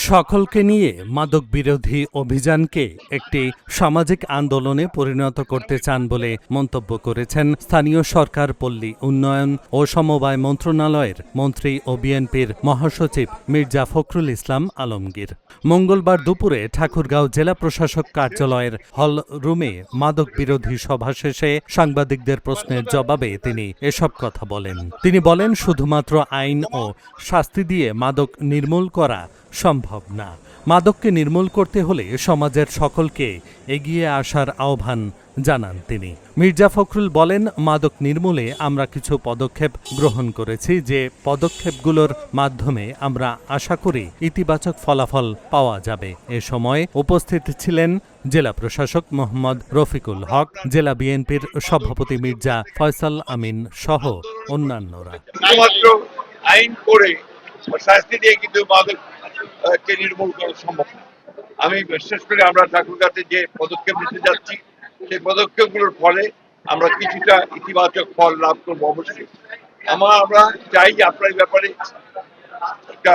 সকলকে নিয়ে মাদক বিরোধী অভিযানকে একটি সামাজিক আন্দোলনে পরিণত করতে চান বলে মন্তব্য করেছেন স্থানীয় সরকার, পল্লী উন্নয়ন ও সমবায় মন্ত্রণালয়ের মন্ত্রী ও বিএনপির মহাসচিব মির্জা ফখরুল ইসলাম আলমগীর। মঙ্গলবার দুপুরে ঠাকুরগাঁও জেলা প্রশাসক কার্যালয়ের হল রুমে মাদক বিরোধী সভা শেষে সাংবাদিকদের প্রশ্নের জবাবে তিনি এসব কথা বলেন। তিনি বলেন, শুধুমাত্র আইন ও শাস্তি দিয়ে মাদক নির্মূল করা সম্ভব না। মাদককে নির্মূল করতে হলে সমাজের সকলকে এগিয়ে আসার আহ্বান জানান তিনি। মির্জা ফখরুল বলেন, মাদক নির্মূলে আমরা কিছু পদক্ষেপ গ্রহণ করেছি, যে পদক্ষেপগুলোর মাধ্যমে আমরা আশা করি ইতিবাচক ফলাফল পাওয়া যাবে। এ সময় উপস্থিত ছিলেন জেলা প্রশাসক মোহাম্মদ রফিকুল হক, জেলা বিএনপির সভাপতি মির্জা ফয়সাল আমিন সহ অন্যান্যরা। আইন করে শাস্তি দিয়ে কিন্তু মাদককে নির্মূল করা সম্ভব না। আমি বিশেষ করে আমরা ঠাকুরগাঁতে যে পদক্ষেপ নিতে যাচ্ছি, সেই পদক্ষেপগুলোর ফলে আমরা কিছুটা ইতিবাচক ফল লাভ করবো। অবশ্যই আমরা চাই যে আপনার ব্যাপারে একটা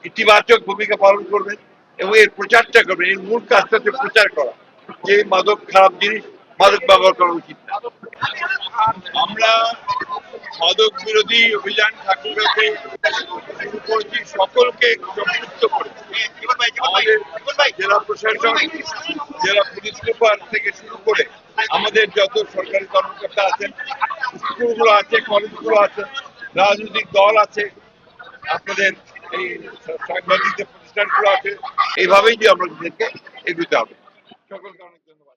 ইতিবাচক ভূমিকা পালন করবেন এবং এর প্রচারটা করবেন। এর মূল কাজটা হচ্ছে প্রচার করা যে মাদক খারাপ জিনিস, মাদক ব্যবহার করা উচিত না। আমরা মাদক বিরোধী অভিযান ঠাকুরগাঁতে শুরু করেছি, সকলকে সম্পৃক্ত করে। আমাদের জেলা প্রশাসন, জেলা পুলিশ সুপার থেকে শুরু করে আমাদের যত সরকারি কর্মকর্তা আছেন, স্কুলগুলো আছে, কলেজগুলো আছে, রাজনৈতিক দল আছে, আপনাদের এই সাংবাদিকদের প্রতিষ্ঠানগুলো আছে। এইভাবেই যে আমরা এগোতে হবে। সকলকে অনেক ধন্যবাদ।